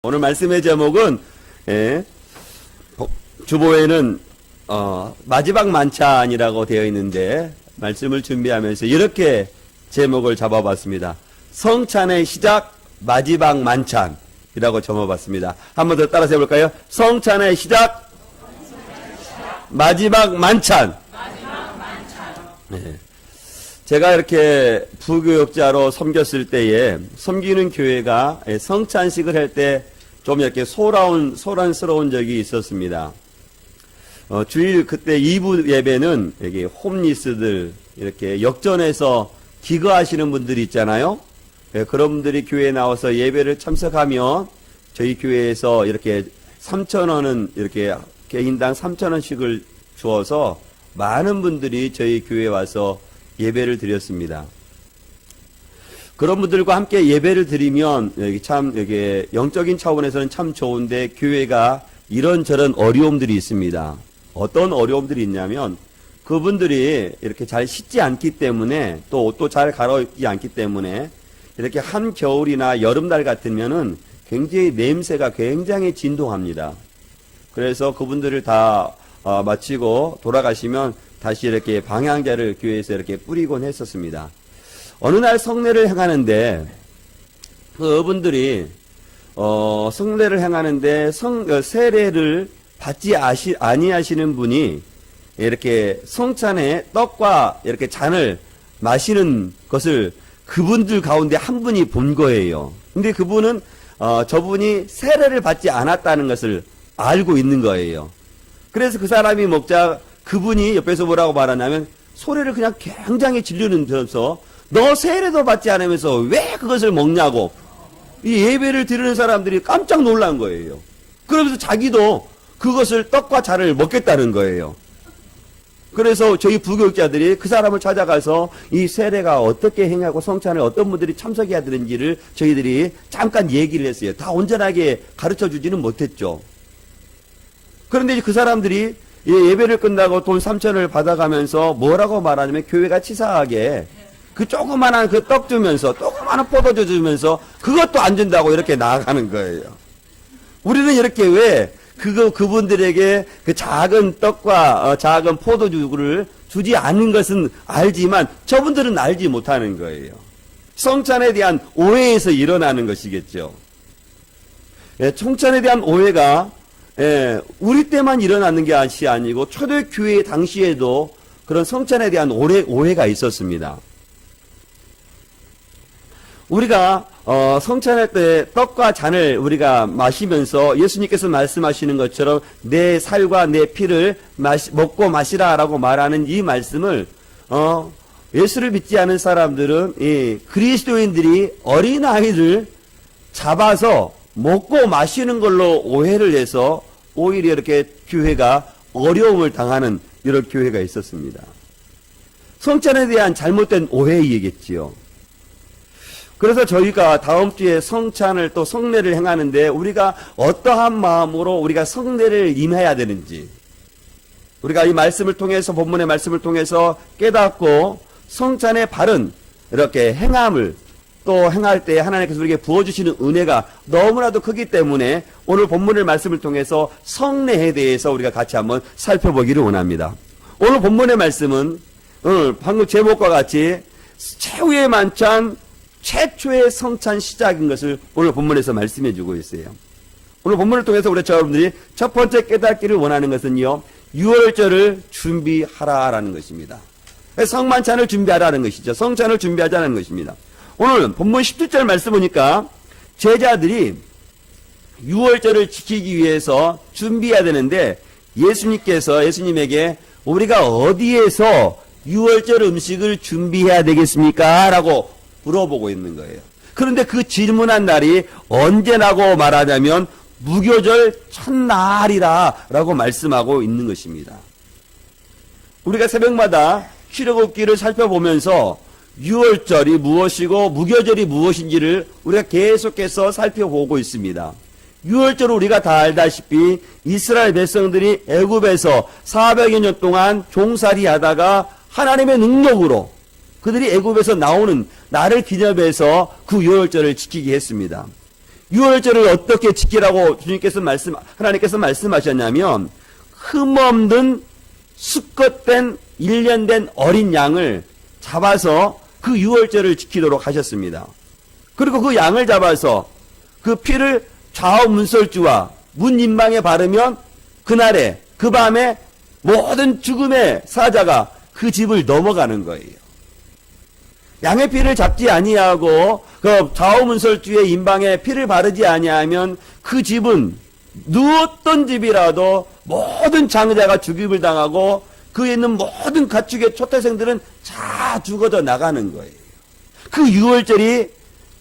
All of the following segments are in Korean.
오늘 말씀의 제목은 주보에는 마지막 만찬이라고 되어 있는데 말씀을 준비하면서 이렇게 제목을 잡아봤습니다. 성찬의 시작 마지막 만찬이라고 적어봤습니다. 한 번 더 따라서 해볼까요? 성찬의 시작 마지막 만찬. 제가 이렇게 부교역자로 섬겼을 때에 섬기는 교회가 성찬식을 할 때 좀 이렇게 소란스러운 적이 있었습니다. 주일 그때 2부 예배는 여기 홈리스들 이렇게 역전해서 기거하시는 분들이 있잖아요. 그런 분들이 교회에 나와서 예배를 참석하면 저희 교회에서 이렇게 3,000원은 이렇게 개인당 3,000원씩을 주어서 많은 분들이 저희 교회에 와서 예배를 드렸습니다. 그런 분들과 함께 예배를 드리면 여기 영적인 차원에서는 참 좋은데 교회가 이런저런 어려움들이 있습니다. 어떤 어려움들이 있냐면 그분들이 이렇게 잘 씻지 않기 때문에 또 옷도 잘 갈아입지 않기 때문에 이렇게 한겨울이나 여름날 같으면은 굉장히 냄새가 굉장히 진동합니다. 그래서 그분들을 다 마치고 돌아가시면 다시 이렇게 방향제를 교회에서 이렇게 뿌리곤 했었습니다. 어느 날 성례를 행하는데 그분들이 성례를 행하는데 세례를 받지 아니하시는 분이 이렇게 성찬에 떡과 이렇게 잔을 마시는 것을 그분들 가운데 한 분이 본 거예요. 근데 그분은 저분이 세례를 받지 않았다는 것을 알고 있는 거예요. 그래서 그 사람이 먹자 그분이 옆에서 뭐라고 말하냐면 소리를 그냥 굉장히 지르면서 너 세례도 받지 않으면서 왜 그것을 먹냐고 이 예배를 드리는 사람들이 깜짝 놀란 거예요. 그러면서 자기도 그것을 떡과 잔을 먹겠다는 거예요. 그래서 저희 부교육자들이 그 사람을 찾아가서 이 세례가 어떻게 행하고 성찬을 어떤 분들이 참석해야 되는지를 저희들이 잠깐 얘기를 했어요. 다 온전하게 가르쳐 주지는 못했죠. 그런데 그 사람들이 예배를 끝나고 돈 3,000원을 받아가면서 뭐라고 말하냐면 교회가 치사하게 그 조그만한 그 떡 주면서 조그만한 포도주 주면서 그것도 안 준다고 이렇게 나아가는 거예요. 우리는 이렇게 왜 그분들에게 그 작은 떡과 작은 포도주를 주지 않는 것은 알지만 저분들은 알지 못하는 거예요. 성찬에 대한 오해에서 일어나는 것이겠죠. 성찬에 대한 오해가 우리 때만 일어나는 것이 아니고 초대교회 당시에도 그런 성찬에 대한 오해가 있었습니다. 우리가 성찬할 때 떡과 잔을 우리가 마시면서 예수님께서 말씀하시는 것처럼 내 살과 내 피를 먹고 마시라라고 말하는 이 말씀을 예수를 믿지 않은 사람들은 이 그리스도인들이 어린아이를 잡아서 먹고 마시는 걸로 오해를 해서 오히려 이렇게 교회가 어려움을 당하는 이런 교회가 있었습니다. 성찬에 대한 잘못된 오해이겠지요. 그래서 저희가 다음 주에 성찬을 또 성례를 행하는데 우리가 어떠한 마음으로 우리가 성례를 임해야 되는지 우리가 이 말씀을 통해서 본문의 말씀을 통해서 깨닫고 성찬의 바른 이렇게 행함을 또 행할 때 하나님께서 우리에게 부어주시는 은혜가 너무나도 크기 때문에 오늘 본문의 말씀을 통해서 성례에 대해서 우리가 같이 한번 살펴보기를 원합니다. 오늘 본문의 말씀은 오늘 방금 제목과 같이 최후의 만찬 최초의 성찬 시작인 것을 오늘 본문에서 말씀해 주고 있어요. 오늘 본문을 통해서 우리 여러분들이 첫 번째 깨닫기를 원하는 것은요, 유월절을 준비하라라는 것입니다. 성만찬을 준비하라는 것이죠. 성찬을 준비하자는 것입니다. 오늘 본문 17절 말씀 보니까 제자들이 유월절을 지키기 위해서 준비해야 되는데 예수님에게 우리가 어디에서 유월절 음식을 준비해야 되겠습니까? 라고 물어보고 있는 거예요. 그런데 그 질문한 날이 언제라고 말하자면 무교절 첫날이라 라고 말씀하고 있는 것입니다. 우리가 새벽마다 출애굽기를 살펴보면서 유월절이 무엇이고 무교절이 무엇인지를 우리가 계속해서 살펴보고 있습니다. 유월절을 우리가 다 알다시피 이스라엘 백성들이 애굽에서 400여 년 동안 종살이 하다가 하나님의 능력으로 그들이 애굽에서 나오는 날을 기념해서 그 유월절을 지키게 했습니다. 유월절을 어떻게 지키라고 하나님께서 말씀하셨냐면, 흠없는 수컷된 1년 된 어린 양을 잡아서 그 유월절을 지키도록 하셨습니다. 그리고 그 양을 잡아서 그 피를 좌우 문설주와 문 인망에 바르면 그날에, 그 밤에 모든 죽음의 사자가 그 집을 넘어가는 거예요. 양의 피를 잡지 아니하고 그 좌우 문설주의 인방에 피를 바르지 아니하면 그 집은 누웠던 집이라도 모든 장자가 죽임을 당하고 그에 있는 모든 가축의 초태생들은 다 죽어져 나가는 거예요. 그 유월절이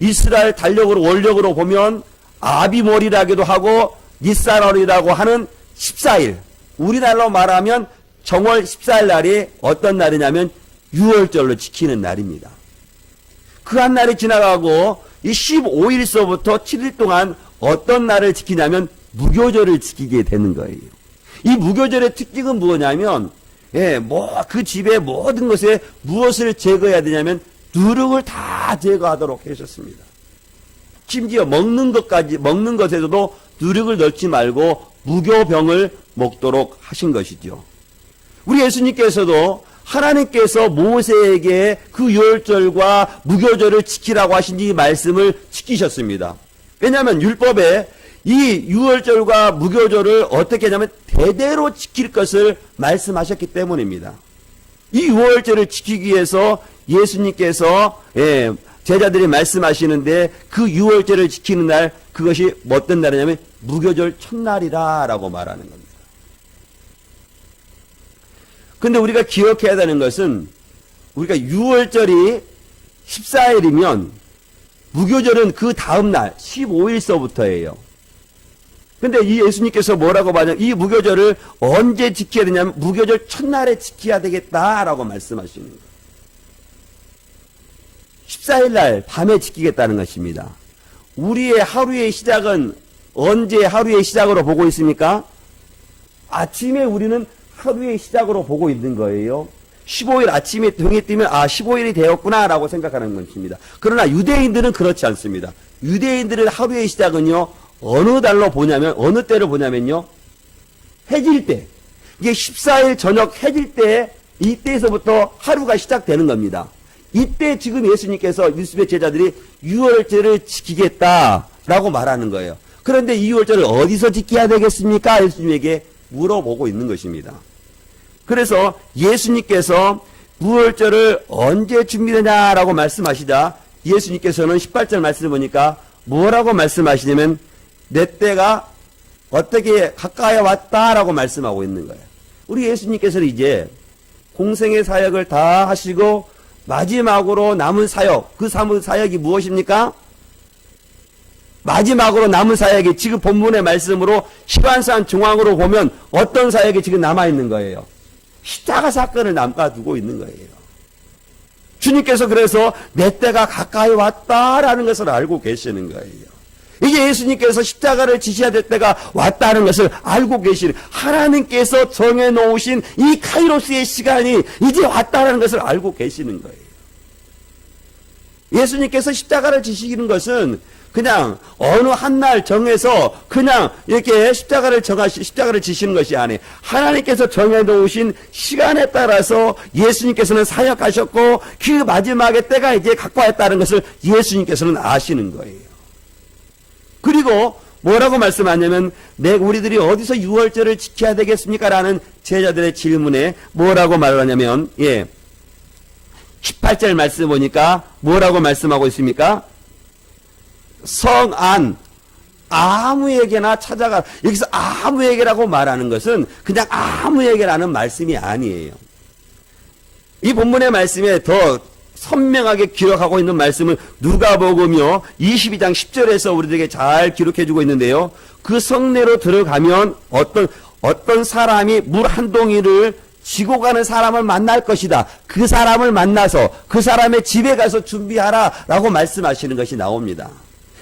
이스라엘 달력으로 원력으로 보면 아비몰이라기도 하고 니사롤이라고 하는 14일, 우리나라로 말하면 정월 14일 날이 어떤 날이냐면 유월절로 지키는 날입니다. 그 한 날이 지나가고 이 15일서부터 7일 동안 어떤 날을 지키냐면 무교절을 지키게 되는 거예요. 이 무교절의 특징은 뭐냐면, 그 집의 모든 것에 무엇을 제거해야 되냐면 누룩을 다 제거하도록 하셨습니다. 심지어 먹는 것에서도 누룩을 넣지 말고 무교병을 먹도록 하신 것이죠. 우리 예수님께서도 하나님께서 모세에게 그 유월절과 무교절을 지키라고 하신 이 말씀을 지키셨습니다. 왜냐하면 율법에 이 유월절과 무교절을 어떻게 하냐면 대대로 지킬 것을 말씀하셨기 때문입니다. 이 유월절을 지키기 위해서 예수님께서 제자들이 말씀하시는데 그 유월절을 지키는 날, 그것이 어떤 날이냐면 무교절 첫날이라 라고 말하는 겁니다. 근데 우리가 기억해야 되는 것은, 우리가 유월절이 14일이면 무교절은 그 다음날 15일서부터예요. 근데 이 예수님께서 뭐라고 말하냐면 이 무교절을 언제 지켜야 되냐면 무교절 첫날에 지켜야 되겠다라고 말씀하시는 거예요. 14일 날 밤에 지키겠다는 것입니다. 우리의 하루의 시작은 언제 하루의 시작으로 보고 있습니까? 아침에 우리는 하루의 시작으로 보고 있는 거예요. 15일 아침에 등이 뜨면 15일이 되었구나 라고 생각하는 것입니다. 그러나 유대인들은 그렇지 않습니다. 유대인들의 하루의 시작은요, 어느 달로 보냐면, 어느 때를 보냐면요, 해질 때. 이게 14일 저녁 해질 때, 이때에서부터 하루가 시작되는 겁니다. 이때 지금 예수님께서 유수의 제자들이 유월절을 지키겠다라고 말하는 거예요. 그런데 이 유월절을 어디서 지켜야 되겠습니까? 예수님에게 물어보고 있는 것입니다. 그래서 예수님께서 무월절을 언제 준비되냐라고 말씀하시자 예수님께서는 18절 말씀을 보니까 뭐라고 말씀하시냐면 내 때가 어떻게 가까이 왔다라고 말씀하고 있는 거예요. 우리 예수님께서는 이제 공생의 사역을 다 하시고 마지막으로 남은 사역, 그 사역이 무엇입니까? 마지막으로 남은 사역이 지금 본문의 말씀으로 시간상 중앙으로 보면 어떤 사역이 지금 남아있는 거예요? 십자가 사건을 남겨두고 있는 거예요. 주님께서 그래서 내 때가 가까이 왔다라는 것을 알고 계시는 거예요. 이제 예수님께서 십자가를 지셔야 될 때가 왔다는 것을 알고 계시는, 하나님께서 정해놓으신 이 카이로스의 시간이 이제 왔다는 것을 알고 계시는 거예요. 예수님께서 십자가를 지시는 것은 그냥 어느 한 날 정해서 그냥 이렇게 십자가를 지시는 것이 아니에요. 하나님께서 정해놓으신 시간에 따라서 예수님께서는 사역하셨고 그 마지막의 때가 이제 가까웠다는 것을 예수님께서는 아시는 거예요. 그리고 뭐라고 말씀하냐면 우리들이 어디서 유월절을 지켜야 되겠습니까? 라는 제자들의 질문에 뭐라고 말하냐면 18절 말씀 보니까 뭐라고 말씀하고 있습니까? 성 안 아무에게나 찾아가. 여기서 아무에게라고 말하는 것은 그냥 아무에게라는 말씀이 아니에요. 이 본문의 말씀에 더 선명하게 기록하고 있는 말씀은 누가복음이요 22장 10절에서 우리들에게 잘 기록해주고 있는데요. 그 성내로 들어가면 어떤 사람이 물 한 동이를 지고 가는 사람을 만날 것이다. 그 사람을 만나서 그 사람의 집에 가서 준비하라 라고 말씀하시는 것이 나옵니다.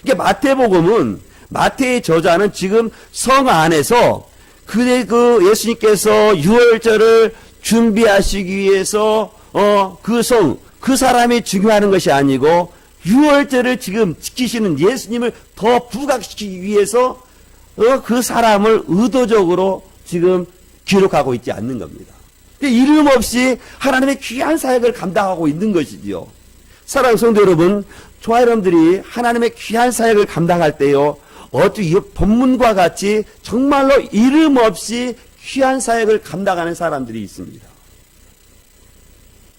이게 마태복음은, 마태의 저자는 지금 성 안에서 그 예수님께서 유월절을 준비하시기 위해서 그 사람이 중요한 것이 아니고 유월절을 지금 지키시는 예수님을 더 부각시키기 위해서 그 사람을 의도적으로 지금 기록하고 있지 않는 겁니다. 이름 없이 하나님의 귀한 사역을 감당하고 있는 것이지요. 사랑하는 성도 여러분, 저와 여러분들이 하나님의 귀한 사역을 감당할 때요, 어찌 본문과 같이 정말로 이름 없이 귀한 사역을 감당하는 사람들이 있습니다.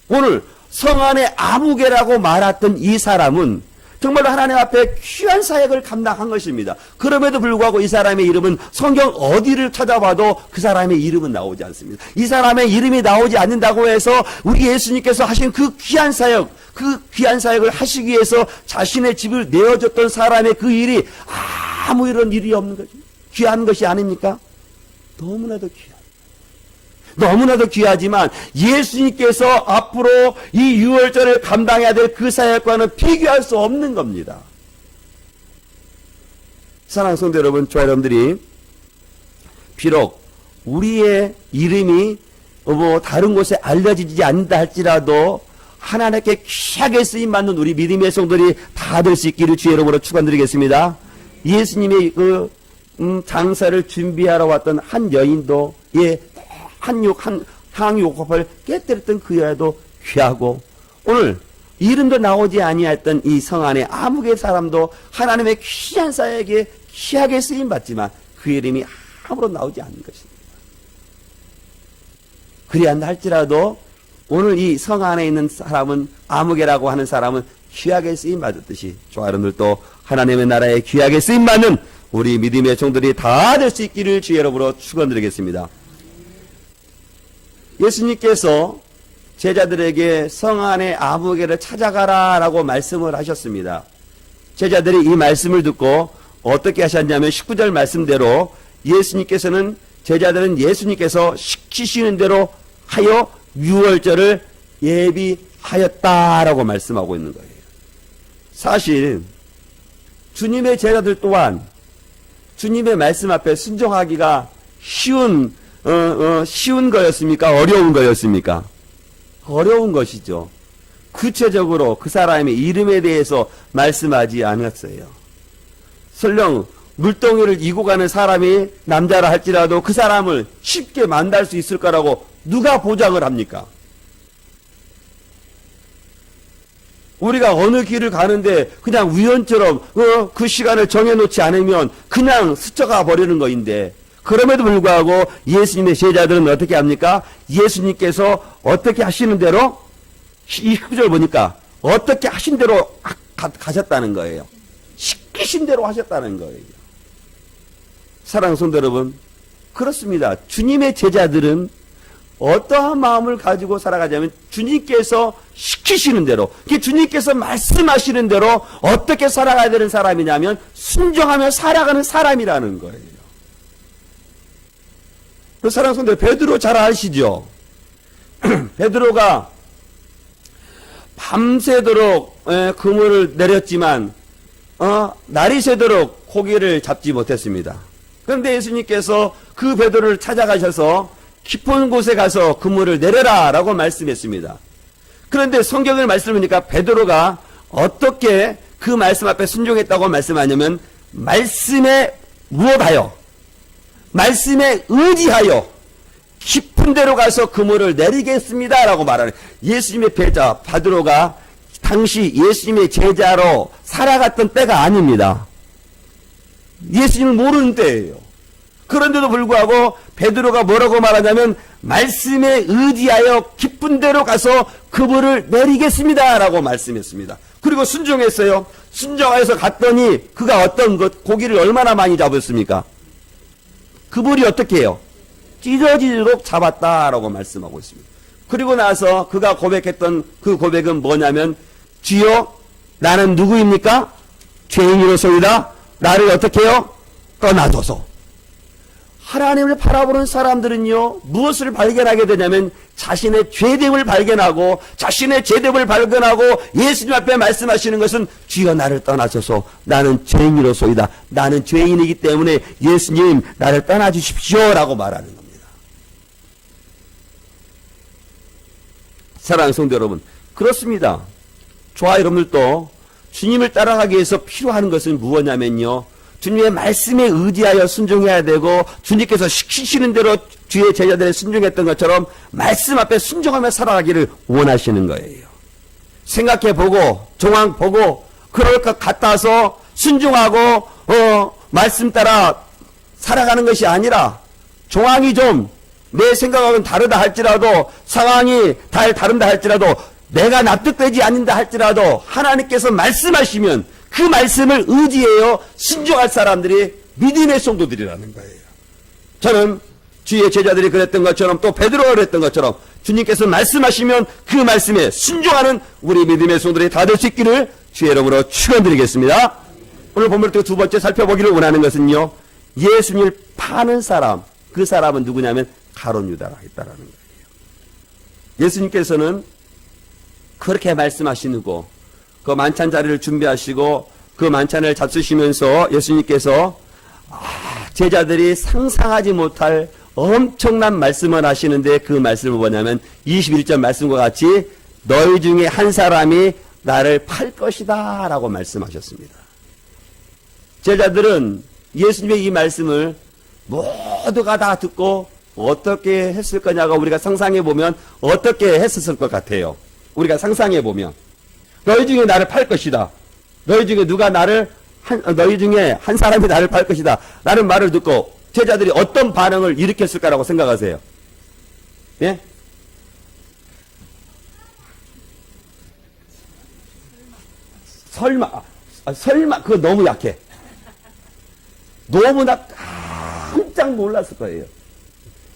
오늘 성안의 아무개라고 말했던 이 사람은 정말로 하나님 앞에 귀한 사역을 감당한 것입니다. 그럼에도 불구하고 이 사람의 이름은 성경 어디를 찾아봐도 그 사람의 이름은 나오지 않습니다. 이 사람의 이름이 나오지 않는다고 해서 우리 예수님께서 하신 그 귀한 사역을 하시기 위해서 자신의 집을 내어줬던 사람의 그 일이 아무 이런 일이 없는 거죠. 귀한 것이 아닙니까? 너무나도 귀하지만 예수님께서 앞으로 이 유월절을 감당해야 될 그 사역과는 비교할 수 없는 겁니다. 사랑하는 성도 여러분, 저와 여러분들이 비록 우리의 이름이 다른 곳에 알려지지 않는다 할지라도 하나님께 귀하게 쓰임받는 우리 믿음의 성도들이 다 될 수 있기를 주의 이름으로 축원드리겠습니다. 예수님의 그 장사를 준비하러 왔던 한 여인도 항욕합을 깨뜨렸던 그 여자도 귀하고, 오늘 이름도 나오지 아니했던 이 성안의 아무개 사람도 하나님의 귀한 사역에 귀하게 쓰임받지만 그 이름이 아무런 나오지 않는 것입니다. 그리한다 할지라도 오늘 이 성안에 있는 사람은, 아무개라고 하는 사람은 귀하게 쓰임받았듯이 저와 여러분들도 하나님의 나라에 귀하게 쓰임받는 우리 믿음의 종들이 다 될 수 있기를 주의 이름으로 축원드리겠습니다. 예수님께서 제자들에게 성안의 아무개를 찾아가라라고 말씀을 하셨습니다. 제자들이 이 말씀을 듣고 어떻게 하셨냐면 19절 말씀대로 예수님께서는, 제자들은 예수님께서 시키시는 대로 하여 유월절을 예비하였다라고 말씀하고 있는 거예요. 사실 주님의 제자들 또한 주님의 말씀 앞에 순종하기가 쉬운 거였습니까? 어려운 거였습니까? 어려운 것이죠. 구체적으로 그 사람의 이름에 대해서 말씀하지 않았어요. 설령 물동이를 이고 가는 사람이 남자라 할지라도 그 사람을 쉽게 만날 수 있을 거라고 누가 보장을 합니까? 우리가 어느 길을 가는데 그냥 우연처럼 그 시간을 정해놓지 않으면 그냥 스쳐가 버리는 거인데, 그럼에도 불구하고 예수님의 제자들은 어떻게 합니까? 예수님께서 어떻게 하시는 대로, 이 19절 보니까 어떻게 하신 대로 가셨다는 거예요. 시키신 대로 하셨다는 거예요. 사랑하는 성도 여러분, 그렇습니다. 주님의 제자들은 어떠한 마음을 가지고 살아가냐면 주님께서 시키시는 대로, 주님께서 말씀하시는 대로 어떻게 살아가야 되는 사람이냐면 순종하며 살아가는 사람이라는 거예요. 그 사랑하는 성도, 베드로 잘 아시죠? 베드로가 밤새도록 그물을 내렸지만 날이 새도록 고기를 잡지 못했습니다. 그런데 예수님께서 그 베드로를 찾아가셔서 깊은 곳에 가서 그물을 내려라 라고 말씀했습니다. 그런데 성경을 말씀하니까 베드로가 어떻게 그 말씀 앞에 순종했다고 말씀하냐면, 말씀에 무엇하여, 말씀에 의지하여 깊은 데로 가서 그물을 내리겠습니다 라고 말하는, 예수님의 제자 베드로가 당시 예수님의 제자로 살아갔던 때가 아닙니다. 예수님을 모르는 때예요. 그런데도 불구하고 베드로가 뭐라고 말하냐면, 말씀에 의지하여 깊은 데로 가서 그물을 내리겠습니다 라고 말씀했습니다. 그리고 순종했어요. 순종해서 갔더니 그가 어떤 고기를 얼마나 많이 잡았습니까? 그물이 어떻게 해요? 찢어지도록 잡았다라고 말씀하고 있습니다. 그리고 나서 그가 고백했던 그 고백은 뭐냐면, 주여 나는 누구입니까? 죄인으로소이다. 나를 어떻게 해요? 떠나소서. 하나님을 바라보는 사람들은요, 무엇을 발견하게 되냐면 자신의 죄됨을 발견하고, 자신의 죄됨을 발견하고 예수님 앞에 말씀하시는 것은 주여 나를 떠나소서. 나는 죄인으로소이다. 나는 죄인이기 때문에 예수님 나를 떠나주십시오 라고 말하는 겁니다. 사랑하는 성도 여러분, 그렇습니다. 저와 여러분들도 주님을 따라가기 위해서 필요한 것은 무엇냐면요. 주님의 말씀에 의지하여 순종해야 되고 주님께서 시키시는 대로 주의 제자들에 순종했던 것처럼 말씀 앞에 순종하며 살아가기를 원하시는 거예요. 생각해보고 정황 보고 그럴 것 같아서 순종하고 말씀 따라 살아가는 것이 아니라 정황이 좀 내 생각하고는 다르다 할지라도 상황이 다른다 할지라도 내가 납득되지 않는다 할지라도 하나님께서 말씀하시면 그 말씀을 의지해요 순종할 사람들이 믿음의 성도들이라는 거예요. 저는 주의 제자들이 그랬던 것처럼 또 베드로가 그랬던 것처럼 주님께서 말씀하시면 그 말씀에 순종하는 우리 믿음의 성도들이 다 될 수 있기를 주의 이름으로 축원드리겠습니다. 오늘 본문을 두 번째 살펴보기를 원하는 것은요. 예수님을 파는 사람, 그 사람은 누구냐면 가룟 유다라 했다라는 거예요. 예수님께서는 그렇게 말씀하시고 그 만찬 자리를 준비하시고 그 만찬을 잡수시면서 예수님께서 제자들이 상상하지 못할 엄청난 말씀을 하시는데 그 말씀은 뭐냐면 21절 말씀과 같이 너희 중에 한 사람이 나를 팔 것이다 라고 말씀하셨습니다. 제자들은 예수님의 이 말씀을 모두가 다 듣고 어떻게 했을 거냐고 우리가 상상해 보면 어떻게 했었을 것 같아요. 우리가 상상해 보면 너희 중에 나를 팔 것이다. 너희 중에 너희 중에 한 사람이 나를 팔 것이다. 라는 말을 듣고 제자들이 어떤 반응을 일으켰을 거라고 생각하세요? 예? 설마, 그거 너무 약해. 너무나 깜짝 놀랐을 거예요.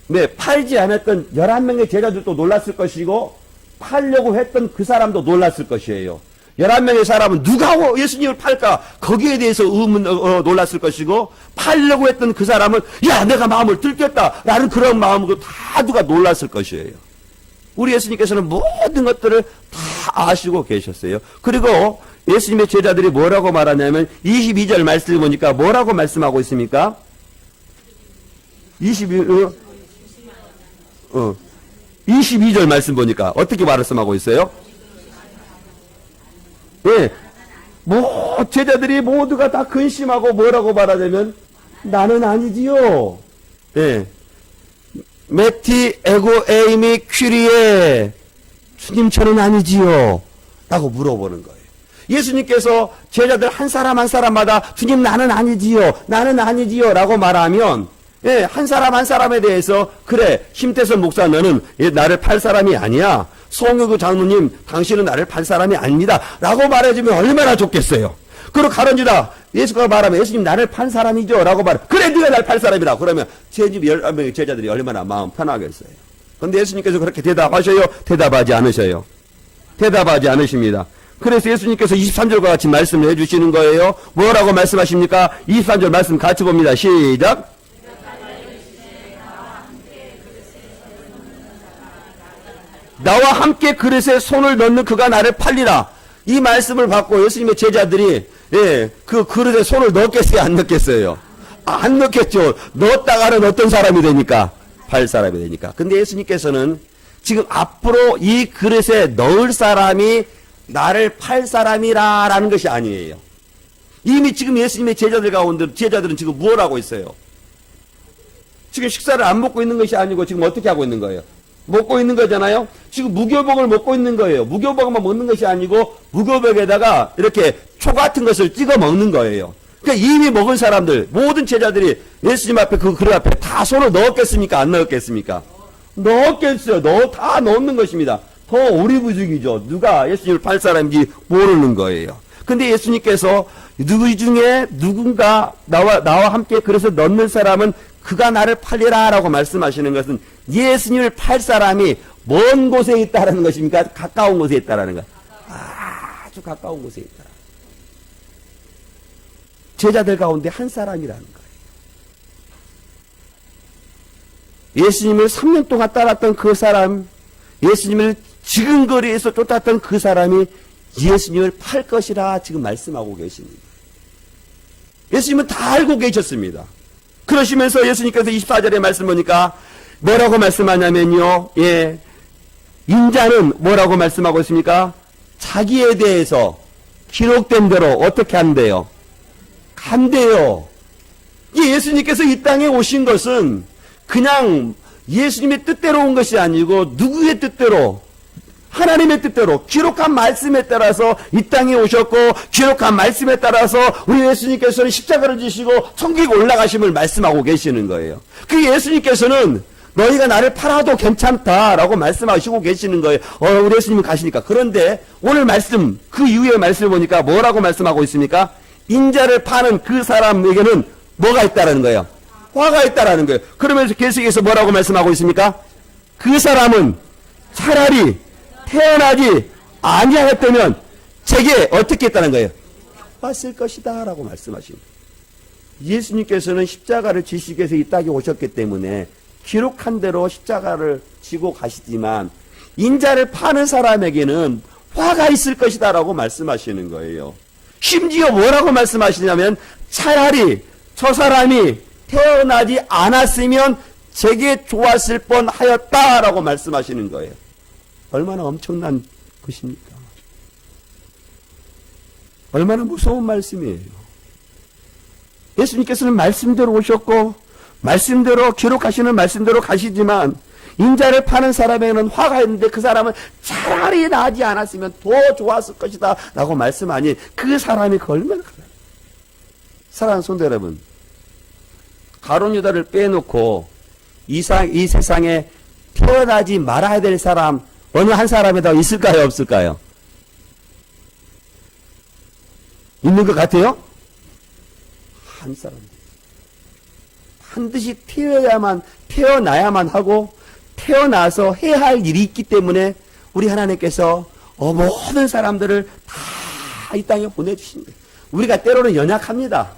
네, 팔지 않았던 11명의 제자들도 놀랐을 것이고, 팔려고 했던 그 사람도 놀랐을 것이에요. 11명의 사람은 누가 예수님을 팔까? 거기에 대해서 놀랐을 것이고, 팔려고 했던 그 사람은, 야, 내가 마음을 들켰다! 라는 그런 마음으로 다 누가 놀랐을 것이에요. 우리 예수님께서는 모든 것들을 다 아시고 계셨어요. 그리고 예수님의 제자들이 뭐라고 말하냐면, 22절 말씀을 보니까 뭐라고 말씀하고 있습니까? 22절 말씀 보니까 어떻게 말씀하고 있어요? 예. 제자들이 모두가 다 근심하고 뭐라고 말하냐면, 나는 아니지요. 예. 메티 에고 에이미 퀴리에 주님 저는 아니지요. 라고 물어보는 거예요. 예수님께서 제자들 한 사람 한 사람마다 주님 나는 아니지요. 나는 아니지요. 라고 말하면 예, 한 사람 한 사람에 대해서 그래 심태선 목사 너는 나를 팔 사람이 아니야. 송유구 장로님 당신은 나를 팔 사람이 아닙니다. 라고 말해주면 얼마나 좋겠어요. 그리고 가론유다 예수가 말하면 예수님 나를 판 사람이죠. 라고 말해. 그래 네가 나를 팔 사람이다. 그러면 제자들이 얼마나 마음 편하겠어요. 그런데 예수님께서 그렇게 대답하셔요? 대답하지 않으셔요. 대답하지 않으십니다. 그래서 예수님께서 23절과 같이 말씀을 해주시는 거예요. 뭐라고 말씀하십니까? 23절 말씀 같이 봅니다. 시작. 나와 함께 그릇에 손을 넣는 그가 나를 팔리라. 이 말씀을 받고 예수님의 제자들이 그 그릇에 손을 넣겠어요? 안 넣겠어요? 안 넣겠죠. 넣었다가는 어떤 사람이 되니까? 팔 사람이 되니까. 근데 예수님께서는 지금 앞으로 이 그릇에 넣을 사람이 나를 팔 사람이라는 것이 아니에요. 이미 지금 예수님의 제자들 가운데 제자들은 지금 뭘 하고 있어요? 지금 식사를 안 먹고 있는 것이 아니고 지금 어떻게 하고 있는 거예요? 먹고 있는 거잖아요. 지금 무교복을 먹고 있는 거예요. 무교복만 먹는 것이 아니고 무교복에다가 이렇게 초 같은 것을 찍어 먹는 거예요. 그러니까 이미 먹은 사람들 모든 제자들이 예수님 앞에 그 그릇 앞에 다 손을 넣었겠습니까? 안 넣었겠습니까? 넣었겠어요. 다 넣는 것입니다. 더 오리부죽이죠. 누가 예수님을 팔 사람인지 모르는 거예요. 근데 예수님께서 누구 중에 누군가 나와 함께 그래서 넣는 사람은 그가 나를 팔리라 라고 말씀하시는 것은 예수님을 팔 사람이 먼 곳에 있다라는 것입니까? 가까운 곳에 있다라는 것. 아주 가까운 곳에 있다. 제자들 가운데 한 사람이라는 거예요. 예수님을 3년 동안 따랐던 그 사람, 예수님을 지근거리에서 쫓았던 그 사람이 예수님을 팔 것이라 지금 말씀하고 계십니다. 예수님은 다 알고 계셨습니다. 그러시면서 예수님께서 24절에 말씀 보니까 뭐라고 말씀하냐면요. 인자는 뭐라고 말씀하고 있습니까? 자기에 대해서 기록된 대로 어떻게 한대요? 간대요. 예수님께서 이 땅에 오신 것은 그냥 예수님의 뜻대로 온 것이 아니고 누구의 뜻대로? 하나님의 뜻대로 기록한 말씀에 따라서 이 땅에 오셨고, 기록한 말씀에 따라서 우리 예수님께서는 십자가를 지시고 천국에 올라가심을 말씀하고 계시는 거예요. 그 예수님께서는 너희가 나를 팔아도 괜찮다라고 말씀하시고 계시는 거예요. 우리 예수님이 가시니까. 그런데 오늘 말씀, 그 이후의 말씀을 보니까 뭐라고 말씀하고 있습니까? 인자를 파는 그 사람에게는 뭐가 있다라는 거예요? 화가 있다라는 거예요. 그러면서 계속해서 뭐라고 말씀하고 있습니까? 그 사람은 차라리 태어나지 아니하였다면 제게 어떻게 했다는 거예요? 왔을 것이다 라고 말씀하십니다. 예수님께서는 십자가를 지시기 위해서 이 땅에 오셨기 때문에 기록한 대로 십자가를 지고 가시지만 인자를 파는 사람에게는 화가 있을 것이다 라고 말씀하시는 거예요. 심지어 뭐라고 말씀하시냐면 차라리 저 사람이 태어나지 않았으면 제게 좋았을 뻔하였다라고 말씀하시는 거예요. 얼마나 엄청난 것입니까? 얼마나 무서운 말씀이에요. 예수님께서는 말씀대로 오셨고 말씀대로 기록하시는 말씀대로 가시지만 인자를 파는 사람에게는 화가 있는데 그 사람은 차라리 나지 않았으면 더 좋았을 것이다 라고 말씀하니 그 사람이 그 얼마나 크다. 사랑하는 성도 여러분, 가룟 유다를 빼놓고 이 세상에 태어나지 말아야 될 사람 어느 한 사람이 더 있을까요? 없을까요? 있는 것 같아요? 한 사람. 반드시 태어나야만 하고 태어나서 해야 할 일이 있기 때문에 우리 하나님께서 모든 사람들을 다 이 땅에 보내주신 거예요. 우리가 때로는 연약합니다.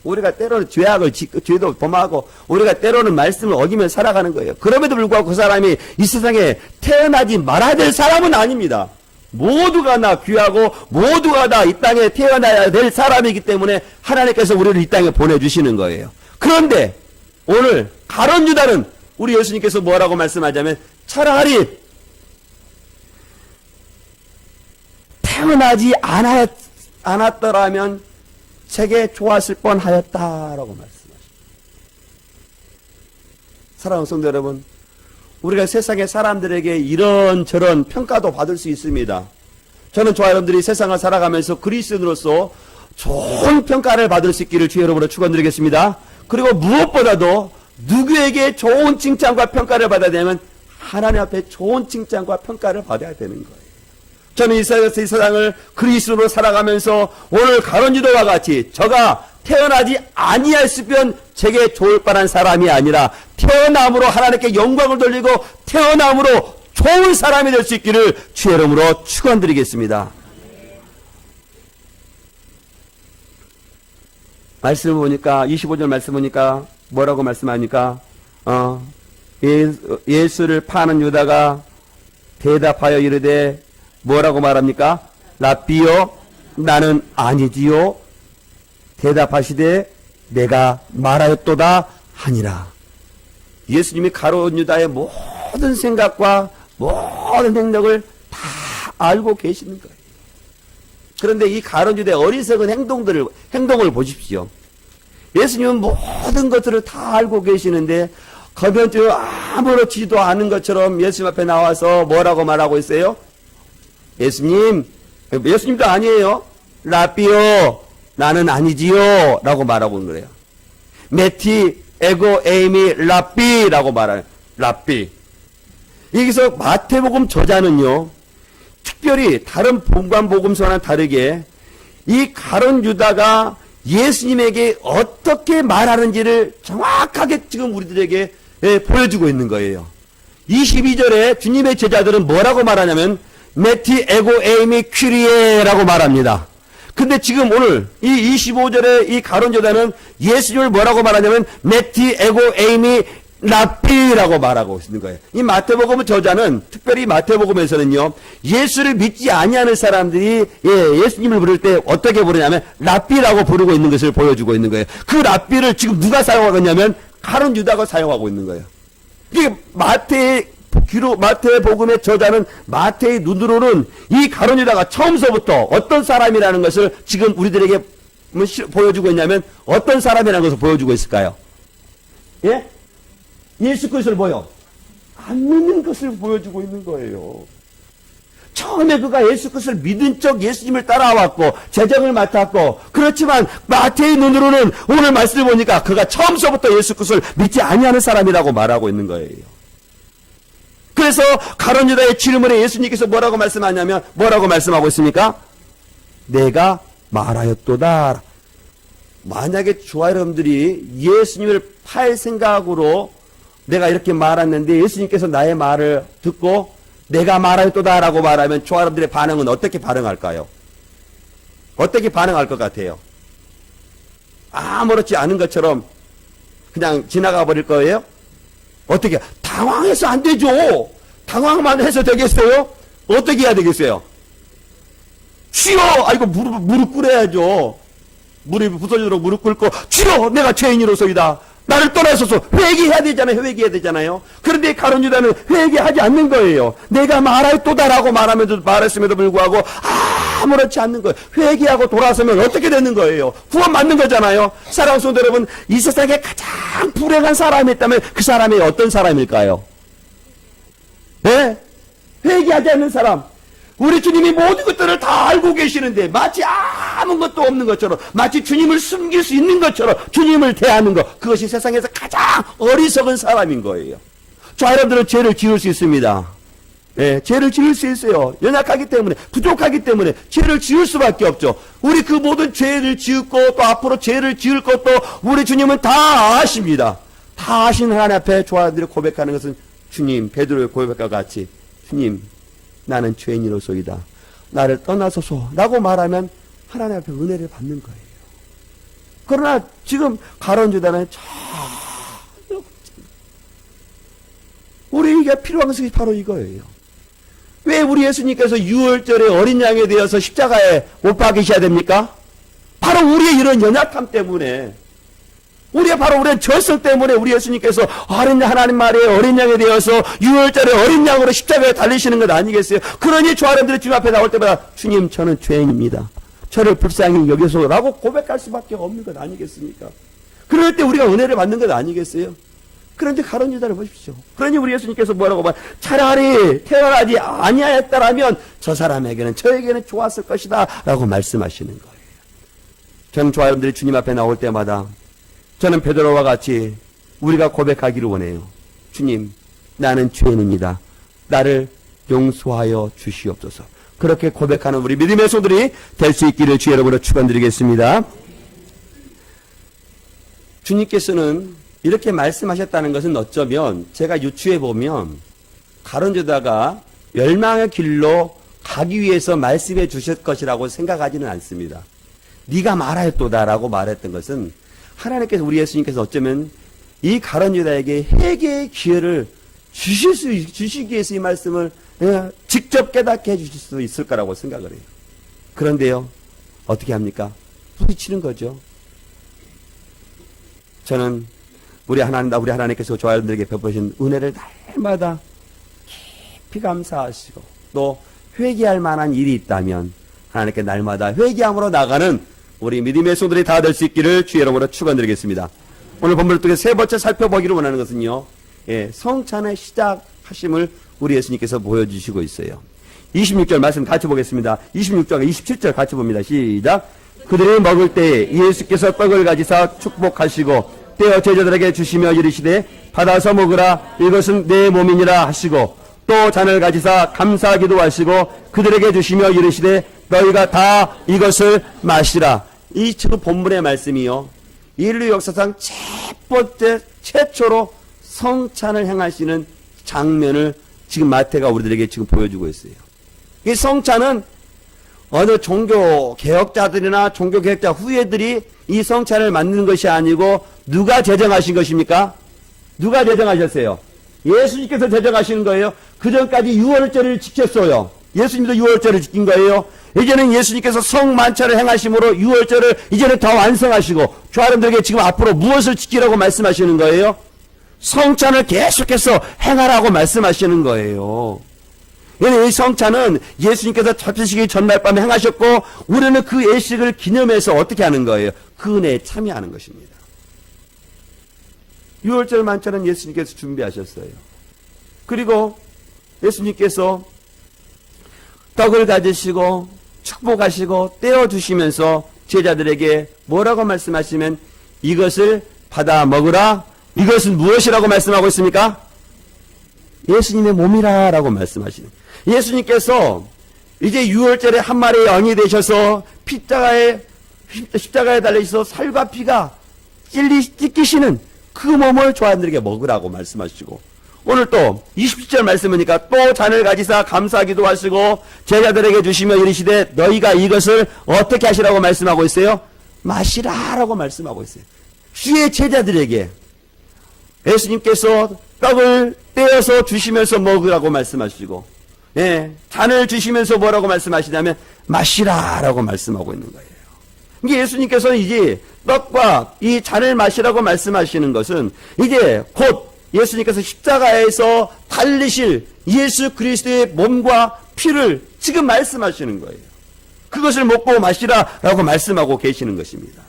우리가 때로는 죄도 범하고 우리가 때로는 말씀을 어기며 살아가는 거예요. 그럼에도 불구하고 그 사람이 이 세상에 태어나지 말아야 될 사람은 아닙니다. 모두가 다 귀하고 모두가 다 이 땅에 태어나야 될 사람이기 때문에 하나님께서 우리를 이 땅에 보내주시는 거예요. 그런데 오늘 가룟 유다는 우리 예수님께서 뭐라고 말씀하자면 차라리 태어나지 않았더라면 제게 좋았을 뻔하였다라고 말씀하십니다. 사랑하는 성도 여러분, 우리가 세상의 사람들에게 이런저런 평가도 받을 수 있습니다. 저는 저와 여러분들이 세상을 살아가면서 그리스도인으로서 좋은 평가를 받을 수 있기를 주의 이름으로 축원드리겠습니다. 그리고 무엇보다도 누구에게 좋은 칭찬과 평가를 받아야 되냐면 하나님 앞에 좋은 칭찬과 평가를 받아야 되는 거예요. 저는 이 세상을 그리스도로 살아가면서 오늘 가룟 유다와 같이 저가 태어나지 아니했으면 제게 좋을 뻔한 사람이 아니라 태어남으로 하나님께 영광을 돌리고 태어남으로 좋은 사람이 될 수 있기를 주의 이름으로 축원드리겠습니다. 말씀을 보니까 25절 말씀 보니까 뭐라고 말씀하니까 예수를 파는 유다가 대답하여 이르되 뭐라고 말합니까? 라삐요 나는 아니지요. 대답하시되 내가 말하였도다 하니라. 예수님이 가룟 유다의 모든 생각과 모든 행동을 다 알고 계시는 거예요. 그런데 이 가룟 유다의 어리석은 행동을 보십시오. 예수님은 모든 것들을 다 알고 계시는데 거면증 아무렇지도 않은 것처럼 예수님 앞에 나와서 뭐라고 말하고 있어요? 예수님도 아니에요. 라삐요 나는 아니지요 라고 말하고 있는 거예요. 메티 에고 에이미 라삐라고 말하는 라삐. 여기서 마태복음 저자는요 특별히 다른 복음서와는 다르게 이 가룟 유다가 예수님에게 어떻게 말하는지를 정확하게 지금 우리들에게 보여주고 있는 거예요. 22절에 주님의 제자들은 뭐라고 말하냐면 메티 에고 에이미 퀴리에라고 말합니다. 근데 지금 오늘 이 25절에 이 가룟 유다는 예수님을 뭐라고 말하냐면 메티 에고 에이미 라삐라고 말하고 있는 거예요. 이 마태복음 저자는 특별히 마태복음에서는요 예수를 믿지 아니하는 사람들이 예수님을 부를 때 어떻게 부르냐면 라삐라고 부르고 있는 것을 보여주고 있는 거예요. 그 라삐를 지금 누가 사용하고 있냐면 가룟 유다가 사용하고 있는 거예요. 이게 마태복음의 저자는 마태의 눈으로는 이 가룟 유다가 처음서부터 어떤 사람이라는 것을 지금 우리들에게 보여주고 있냐면 어떤 사람이라는 것을 보여주고 있을까요? 예? 예수 그리스도를 보여. 안 믿는 것을 보여주고 있는 거예요. 처음에 그가 예수 그리스도를 믿은 척 예수님을 따라왔고 제정을 맡았고 그렇지만 마태의 눈으로는 오늘 말씀을 보니까 그가 처음서부터 예수 그리스도를 믿지 아니하는 사람이라고 말하고 있는 거예요. 그래서 가룟 유다의 질문에 예수님께서 뭐라고 말씀하냐면 뭐라고 말씀하고 있습니까? 내가 말하였도다. 만약에 저와 여러분들이 예수님을 팔 생각으로 내가 이렇게 말했는데 예수님께서 나의 말을 듣고 내가 말하였도다라고 말하면 저와 여러분들의 반응은 어떻게 반응할까요? 어떻게 반응할 것 같아요? 아무렇지 않은 것처럼 그냥 지나가 버릴 거예요? 어떻게? 당황해서 안 되죠. 당황만 해서 되겠어요? 어떻게 해야 되겠어요? 주여! 아이고 무릎 꿇어야죠. 무릎이 부서지도록 무릎 꿇고 주여! 내가 죄인이로소이다. 나를 떠나서서 회개해야 되잖아요. 회개해야 되잖아요. 그런데 가룟 유다는 회개하지 않는 거예요. 내가 말하였도다라고 말했음에도 불구하고 아무렇지 않는 거예요. 회개하고 돌아서면 어떻게 되는 거예요? 구원 받는 거잖아요. 사랑하는 성도 여러분, 이 세상에 가장 불행한 사람이 있다면 그 사람이 어떤 사람일까요? 네? 회개하지 않는 사람. 우리 주님이 모든 것들을 다 알고 계시는데 마치 아무것도 없는 것처럼 마치 주님을 숨길 수 있는 것처럼 주님을 대하는 것, 그것이 세상에서 가장 어리석은 사람인 거예요. 저 여러분들은 죄를 지을 수 있습니다. 예, 죄를 지을 수 있어요. 연약하기 때문에, 부족하기 때문에 죄를 지을 수밖에 없죠. 우리 그 모든 죄를 지었고 또 앞으로 죄를 지을 것도 우리 주님은 다 아십니다. 다 아신 하나님 앞에 저 여러분들이 고백하는 것은 주님, 베드로의 고백과 같이 주님, 나는 죄인이로소이다. 나를 떠나소서 라고 말하면 하나님 앞에 은혜를 받는 거예요. 그러나 지금 가룟 유다는 전혀 우리에게 필요한 것이 바로 이거예요. 왜 우리 예수님께서 유월절에 어린 양에 되어서 십자가에 못 박이셔야 됩니까? 바로 우리의 이런 연약함 때문에, 바로 우리의 저성 때문에 우리 예수님께서 하나님 말에 어린 양에 되어서 유월절에 어린 양으로 십자가에 달리시는 것 아니겠어요? 그러니 저 사람들이 주님 앞에 나올 때마다 주님, 저는 죄인입니다. 저를 불쌍히 여기소라고 고백할 수밖에 없는 것 아니겠습니까? 그럴 때 우리가 은혜를 받는 것 아니겠어요? 그런데 가룟 유다를 보십시오. 그러니 우리 예수님께서 뭐라고 말? 차라리 태어나지 아니하였다라면 저 사람에게는, 저에게는 좋았을 것이다 라고 말씀하시는 거예요. 저는 저와 여러분들이 주님 앞에 나올 때마다 저는 베드로와 같이 우리가 고백하기를 원해요. 주님, 나는 죄인입니다. 나를 용서하여 주시옵소서. 그렇게 고백하는 우리 믿음의 소들이 될 수 있기를 주 여러분으로 축원드리겠습니다. 주님께서는 이렇게 말씀하셨다는 것은 어쩌면 제가 유추해 보면 가룟 유다가 멸망의 길로 가기 위해서 말씀해 주실 것이라고 생각하지는 않습니다. 네가 말하였도다라고 말했던 것은 하나님께서, 우리 예수님께서 어쩌면 이 가룟 유다에게 회개의 기회를 주시기 위해서 이 말씀을 직접 깨닫게 해주실 수 있을 거라고 생각을 해요. 그런데요, 어떻게 합니까? 부딪히는 거죠. 저는 우리 하나님께서 저와 여러분들에게 베푸신 은혜를 날마다 깊이 감사하시고 또 회개할 만한 일이 있다면 하나님께 날마다 회개함으로 나가는 우리 믿음의 성도들이 다 될 수 있기를 주의 이름으로 축원드리겠습니다. 오늘 본문을 통해 세 번째 살펴보기를 원하는 것은요, 성찬의 시작하심을 우리 예수님께서 보여주시고 있어요. 26절 말씀 같이 보겠습니다. 26절과 27절 같이 봅니다. 시작. 그들이 먹을 때 예수께서 떡을 가지사 축복하시고 떼어 제자들에게 주시며 이르시되 받아서 먹으라, 이것은 내 몸이니라 하시고 또 잔을 가지사 감사 기도하시고 그들에게 주시며 이르시되 너희가 다 이것을 마시라. 이 지금 본문의 말씀이요, 인류 역사상 최초로 성찬을 행하시는 장면을 지금 마태가 우리들에게 지금 보여주고 있어요. 이 성찬은 어느 종교 개혁자들이나 종교 개혁자 후예들이 이 성찬을 만드는 것이 아니고 누가 제정하신 것입니까? 누가 제정하셨어요? 예수님께서 제정하시는 거예요. 그 전까지 유월절을 지켰어요. 예수님도 유월절을 지킨 거예요. 이제는 예수님께서 성만찬을 행하심으로 유월절을 이제는 더 완성하시고 저 사람들에게 지금 앞으로 무엇을 지키라고 말씀하시는 거예요? 성찬을 계속해서 행하라고 말씀하시는 거예요. 이 성찬은 예수님께서 잡히시기 전날 밤에 행하셨고 우리는 그 예식을 기념해서 어떻게 하는 거예요? 그 은혜에 참여하는 것입니다. 유월절 만찬은 예수님께서 준비하셨어요. 그리고 예수님께서 떡을 가지시고 축복하시고 떼어주시면서 제자들에게 뭐라고 말씀하시면 이것을 받아 먹으라. 이것은 무엇이라고 말씀하고 있습니까? 예수님의 몸이라 라고 말씀하시는. 예수님께서 이제 유월절에 한 마리의 양이 되셔서 십자가에 달리셔서 살과 피가 찢기시는 그 몸을 저희들에게 먹으라고 말씀하시고, 오늘 또 27절 말씀이니까 또 잔을 가지사 감사하기도 하시고 제자들에게 주시며 이르시되 너희가 이것을 어떻게 하시라고 말씀하고 있어요? 마시라 라고 말씀하고 있어요. 주의 제자들에게 예수님께서 떡을 떼어서 주시면서 먹으라고 말씀하시고, 잔을 주시면서 뭐라고 말씀하시냐면 마시라 라고 말씀하고 있는 거예요. 이게 예수님께서는 이제 떡과 이 잔을 마시라고 말씀하시는 것은 이제 곧 예수님께서 십자가에서 달리실 예수 그리스도의 몸과 피를 지금 말씀하시는 거예요. 그것을 먹고 마시라라고 말씀하고 계시는 것입니다.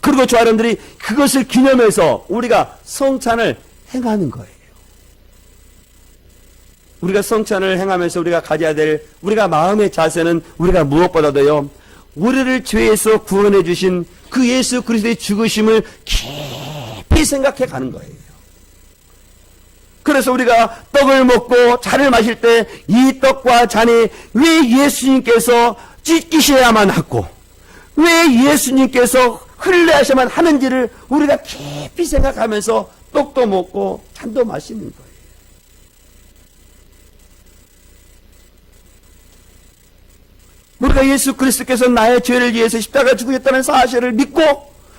그리고 저 사람들이 그것을 기념해서 우리가 성찬을 행하는 거예요. 우리가 성찬을 행하면서 우리가 가져야 될 우리가 마음의 자세는 우리가 무엇보다도요, 우리를 죄에서 구원해 주신 그 예수 그리스도의 죽으심을 깊이 생각해 가는 거예요. 그래서 우리가 떡을 먹고 잔을 마실 때 이 떡과 잔이 왜 예수님께서 찢기셔야만 하고 왜 예수님께서 흘려하셔야만 하는지를 우리가 깊이 생각하면서 떡도 먹고 잔도 마시는 거예요. 우리가 예수 그리스도께서 나의 죄를 위해서 십자가 죽으셨다는 사실을 믿고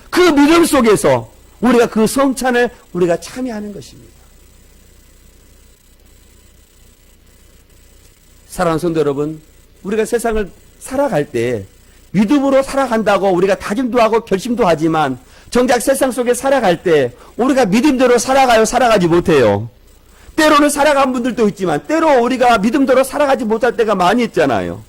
그 믿음 속에서 우리가 그 성찬을 우리가 참여하는 것입니다. 사랑하는 성도 여러분, 우리가 세상을 살아갈 때 믿음으로 살아간다고 우리가 다짐도 하고 결심도 하지만 정작 세상 속에 살아갈 때 우리가 믿음대로 살아가요, 살아가지 못해요. 때로는 살아간 분들도 있지만 때로 우리가 믿음대로 살아가지 못할 때가 많이 있잖아요.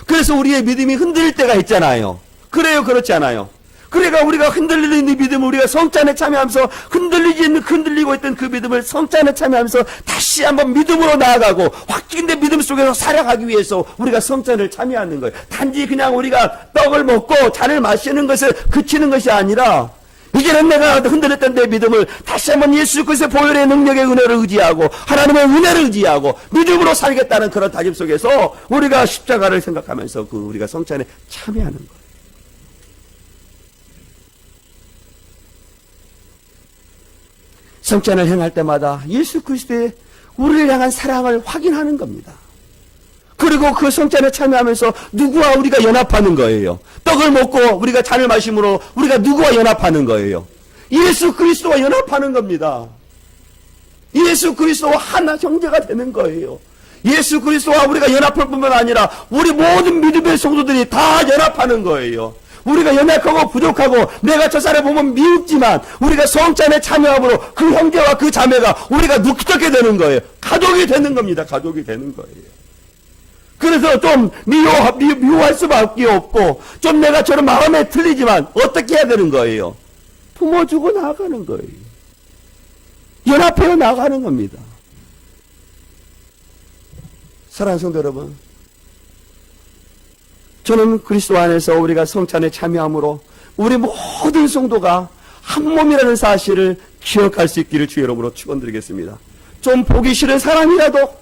그래서 우리의 믿음이 흔들릴 때가 있잖아요. 그래요, 그렇지 않아요? 그러니까 우리가 흔들리는 이 믿음을 우리가 성찬에 참여하면서 흔들리고 있던 그 믿음을 성찬에 참여하면서 다시 한번 믿음으로 나아가고 확증된 믿음 속에서 살아가기 위해서 우리가 성찬을 참여하는 거예요. 단지 그냥 우리가 떡을 먹고 잔을 마시는 것을 그치는 것이 아니라 이제는 내가 흔들렸던 내 믿음을 다시 한번 예수 그리스도의 보혈의 능력의 은혜를 의지하고 하나님의 은혜를 의지하고 믿음으로 살겠다는 그런 다짐 속에서 우리가 십자가를 생각하면서 우리가 성찬에 참여하는 거예요. 성찬을 행할 때마다 예수 그리스도의 우리를 향한 사랑을 확인하는 겁니다. 그리고 그 성찬에 참여하면서 누구와 우리가 연합하는 거예요. 떡을 먹고 우리가 잔을 마심으로 우리가 누구와 연합하는 거예요. 예수 그리스도와 연합하는 겁니다. 예수 그리스도와 하나 형제가 되는 거예요. 예수 그리스도와 우리가 연합할 뿐만 아니라 우리 모든 믿음의 성도들이 다 연합하는 거예요. 우리가 연약하고 부족하고 내가 저 사람 보면 미흡지만 우리가 성찬에 참여함으로 그 형제와 그 자매가 우리가 눕게 되는 거예요. 가족이 되는 겁니다. 가족이 되는 거예요. 그래서 좀 미워할 수밖에 없고 좀 내가 저런 마음에 틀리지만 어떻게 해야 되는 거예요? 품어주고 나아가는 거예요. 연합해서 나아가는 겁니다. 사랑하는 성도 여러분, 저는 그리스도 안에서 우리가 성찬에 참여함으로 우리 모든 성도가 한 몸이라는 사실을 기억할 수 있기를 주의 이름으로 축원드리겠습니다. 좀 보기 싫은 사람이라도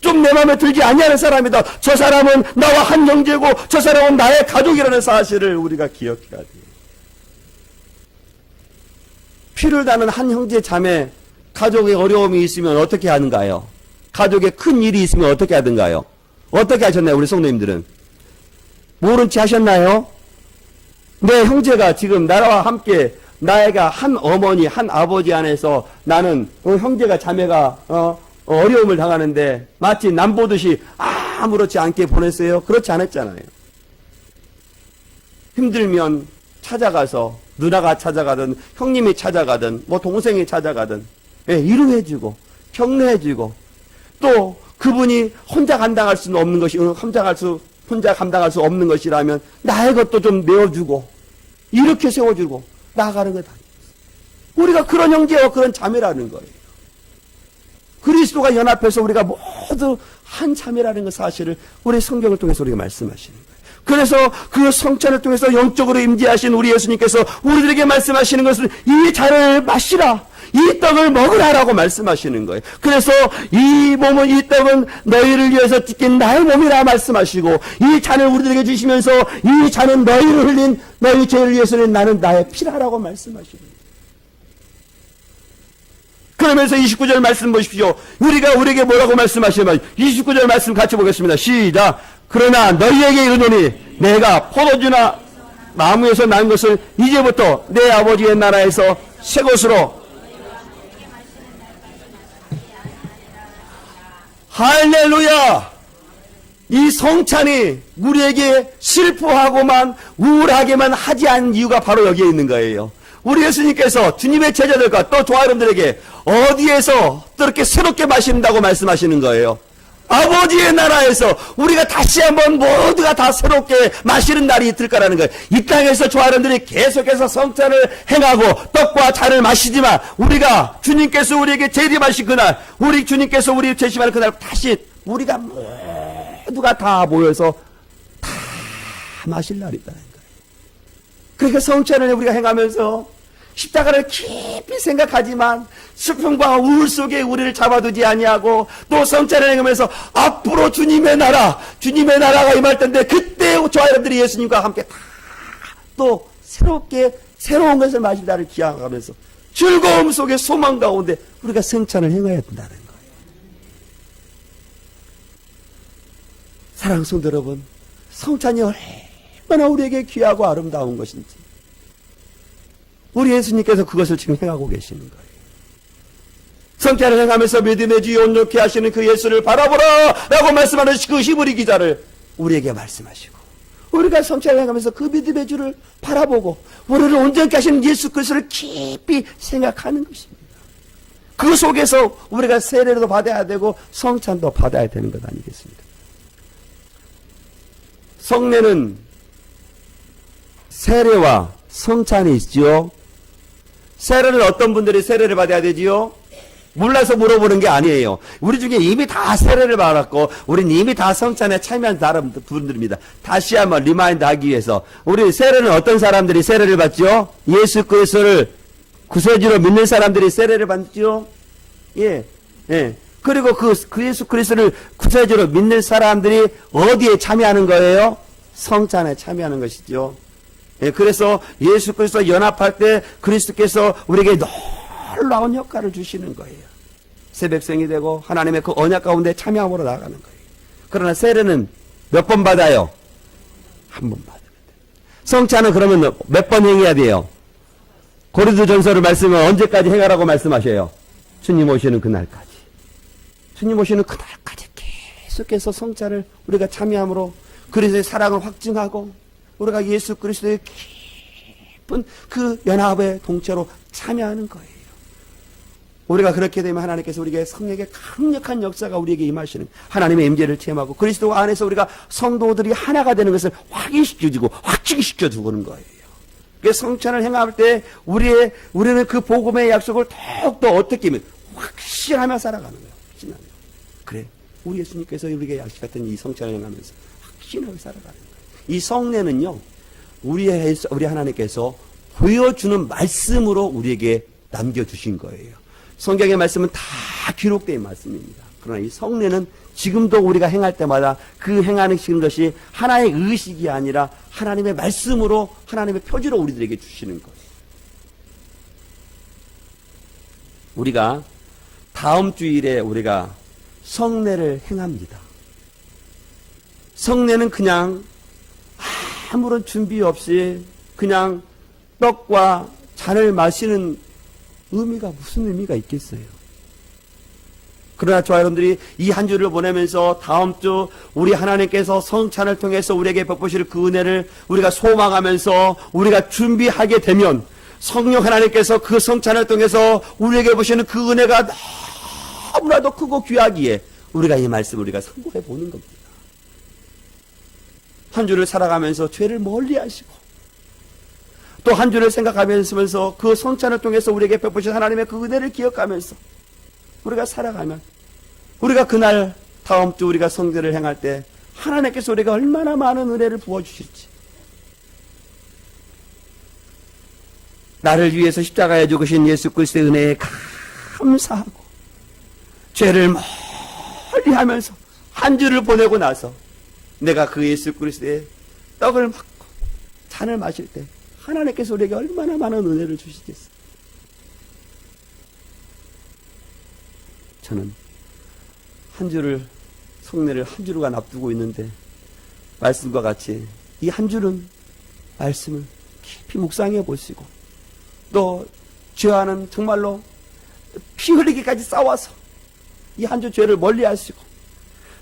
좀 내 마음에 들지 아니하는 사람이다. 저 사람은 나와 한 형제고 저 사람은 나의 가족이라는 사실을 우리가 기억해야 돼요. 피를 다는 한 형제 자매 가족에 어려움이 있으면 어떻게 하는가요? 가족에 큰 일이 있으면 어떻게 하든가요? 어떻게 하셨나요? 우리 성도님들은 모른 체 하셨나요? 내 형제가 지금 나와 함께 나이가 한 어머니 한 아버지 안에서 나는 형제가 자매가 어려움을 당하는데 마치 남 보듯이 아무렇지 않게 보냈어요? 그렇지 않았잖아요. 힘들면 찾아가서 누나가 찾아가든 형님이 찾아가든 뭐 동생이 찾아가든 위로해주고 격려해주고 또 그분이 혼자 감당할 수는 없는 것이 혼자 감당할 수 없는 것이라면 나의 것도 좀 내어주고 이렇게 세워주고 나아가는 거다. 우리가 그런 형제와 그런 자매라는 거예요. 그리스도가 연합해서 우리가 모두 한 자매라는 그 사실을 우리 성경을 통해서 우리가 말씀하시는 거예요. 그래서 그 성찬을 통해서 영적으로 임재하신 우리 예수님께서 우리들에게 말씀하시는 것은 이 잔을 마시라, 이 떡을 먹으라라고 말씀하시는 거예요. 그래서 이 몸은, 이 떡은 너희를 위해서 찢긴 나의 몸이라 말씀하시고, 이 잔을 우리들에게 주시면서 이 잔은 너희를 흘린 너희 죄를 위해서는 나는 나의 피라라고 말씀하시는 거예요. 그러면서 29절 말씀 보십시오. 우리에게 뭐라고 말씀하시면 29절 말씀 같이 보겠습니다. 시작. 그러나 너희에게 이르노니 내가 포도주나 나무에서 난 것을 이제부터 내 아버지의 나라에서 새 것으로 할렐루야. 이 성찬이 우리에게 슬퍼하고만 우울하게만 하지 않은 이유가 바로 여기에 있는 거예요. 우리 예수님께서 주님의 제자들과 또 조아름들에게 어디에서 또 이렇게 새롭게 마신다고 말씀하시는 거예요. 아버지의 나라에서 우리가 다시 한번 모두가 다 새롭게 마시는 날이 있을 거라는 거예요. 이 땅에서 조아름들이 계속해서 성찬을 행하고 떡과 잔을 마시지만 우리가 주님께서 우리에게 재림하신 그날, 우리 주님께서 우리 재림하는 그날 다시 우리가 모두가 다 모여서 다 마실 날이 있다는 거예요. 그러니까 성찬을 우리가 행하면서 십자가를 깊이 생각하지만 슬픔과 우울 속에 우리를 잡아두지 아니하고 또 성찬을 행하면서 앞으로 주님의 나라가 임할 텐데 그때 저와 여러분들이 예수님과 함께 다 또 새로운 것을 마실 날을 기약하면서 즐거움 속에 소망 가운데 우리가 성찬을 행해야 된다는 거예요. 사랑하는 성도 여러분, 성찬이 얼마나 우리에게 귀하고 아름다운 것인지 우리 예수님께서 그것을 지금 행하고 계시는 거예요. 성찬을 행하면서 믿음의 주 온전케 하시는 그 예수를 바라보라 라고 말씀하는 그 히브리 기자를 우리에게 말씀하시고 우리가 성찬을 행하면서 그 믿음의 주를 바라보고 우리를 온전케 하시는 예수 그리스도를 깊이 생각하는 것입니다. 그 속에서 우리가 세례도 받아야 되고 성찬도 받아야 되는 것 아니겠습니까? 성례는 세례와 성찬이 있지요. 세례를 어떤 분들이 세례를 받아야 되지요? 몰라서 물어보는 게 아니에요. 우리 중에 이미 다 세례를 받았고 우리는 이미 다 성찬에 참여한 사람 분들입니다. 다시 한번 리마인드 하기 위해서 우리 세례는 어떤 사람들이 세례를 받죠? 예수 그리스도를 구세주로 믿는 사람들이 세례를 받죠? 예. 그리고 그 예수 그리스도를 구세주로 믿는 사람들이 어디에 참여하는 거예요? 성찬에 참여하는 것이죠. 그래서 예수 그리스도 연합할 때 그리스도께서 우리에게 놀라운 효과를 주시는 거예요. 새 백성이 되고 하나님의 그 언약 가운데 참여함으로 나아가는 거예요. 그러나 세례는 몇 번 받아요? 한 번 받으면 돼요. 성찬은 그러면 몇 번 행해야 돼요? 고린도전서를 말씀은 언제까지 행하라고 말씀하셔요? 주님 오시는 그날까지. 주님 오시는 그날까지 계속해서 성찬을 우리가 참여함으로 그리스도의 사랑을 확증하고 우리가 예수 그리스도의 깊은 그 연합의 동체로 참여하는 거예요. 우리가 그렇게 되면 하나님께서 우리에게 성령의 강력한 역사가 우리에게 임하시는 하나님의 임재를 체험하고 그리스도 안에서 우리가 성도들이 하나가 되는 것을 확인시켜주고 확증시켜주고 그런 거예요. 그래서 성찬을 행할 때 우리는 그 복음의 약속을 더욱더 어떻게 하면 확신하며 살아가는 거예요. 확신하며. 그래. 우리 예수님께서 우리에게 약속했던 이 성찬을 행하면서 확신하며 살아가는 거예요. 이 성례는요, 우리 하나님께서 보여주는 말씀으로 우리에게 남겨주신 거예요. 성경의 말씀은 다 기록된 말씀입니다. 그러나 이 성례는 지금도 우리가 행할 때마다 그 행하는 것이 하나의 의식이 아니라 하나님의 말씀으로 하나님의 표지로 우리들에게 주시는 거예요. 우리가 다음 주일에 우리가 성례를 행합니다. 성례는 그냥 아무런 준비 없이 그냥 떡과 잔을 마시는 의미가 무슨 의미가 있겠어요? 그러나 저와 여러분들이 이 한 주를 보내면서 다음 주 우리 하나님께서 성찬을 통해서 우리에게 베푸실 그 은혜를 우리가 소망하면서 우리가 준비하게 되면 성령 하나님께서 그 성찬을 통해서 우리에게 보시는 그 은혜가 너무나도 크고 귀하기에 우리가 이 말씀을 우리가 상고해 보는 겁니다. 한 주를 살아가면서 죄를 멀리 하시고 또 한 주를 생각하면서 그 성찬을 통해서 우리에게 베푸신 하나님의 그 은혜를 기억하면서 우리가 살아가면 우리가 그날 다음 주 우리가 성전을 행할 때 하나님께서 우리가 얼마나 많은 은혜를 부어주실지, 나를 위해서 십자가에 죽으신 예수 그리스도의 은혜에 감사하고 죄를 멀리 하면서 한 주를 보내고 나서 내가 그 예수 그리스도의 떡을 먹고 잔을 마실 때 하나님께서 우리에게 얼마나 많은 은혜를 주시겠어요. 저는 한 주를 성례를 한 주가 납두고 있는데 말씀과 같이 이 한 주는 말씀을 깊이 묵상해 보시고 또 죄와는 정말로 피 흘리기까지 싸워서 이 한 주 죄를 멀리 하시고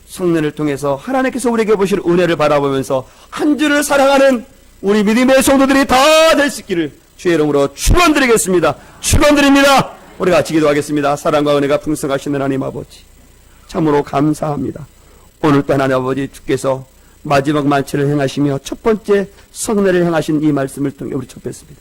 성례를 통해서 하나님께서 우리에게 보실 은혜를 바라보면서 한 주를 사랑하는 우리 믿음의 성도들이 다 될 수 있기를 주의 이름으로 축원드리겠습니다. 축원드립니다. 우리 같이 기도하겠습니다. 사랑과 은혜가 풍성하신 하나님 아버지, 참으로 감사합니다. 오늘 또 하나님 아버지 주께서 마지막 만찬을 행하시며 첫 번째 성례를 행하신 이 말씀을 통해 우리 접했습니다.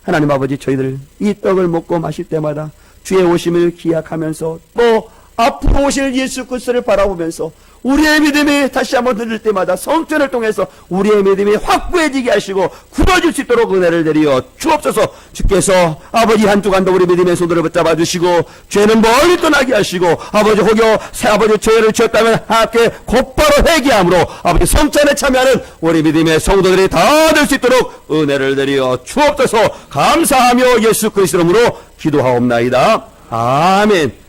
하나님 아버지 저희들 이 떡을 먹고 마실 때마다 주의 오심을 기약하면서 또 앞으로 오실 예수 그리스도를 바라보면서 우리의 믿음이 다시 한번 들릴 때마다 성전을 통해서 우리의 믿음이 확고해지게 하시고 굳어질 수 있도록 은혜를 내리어 주옵소서. 주께서 아버지 한 주간도 우리 믿음의 손들을 붙잡아 주시고 죄는 멀리 떠나게 하시고 아버지 혹여 새 아버지 죄를 지었다면 함께 곧바로 회개함으로 아버지 성전에 참여하는 우리 믿음의 성도들이 다 될 수 있도록 은혜를 내리어 주옵소서. 감사하며 예수 그리스도 이름으로 기도하옵나이다. 아멘.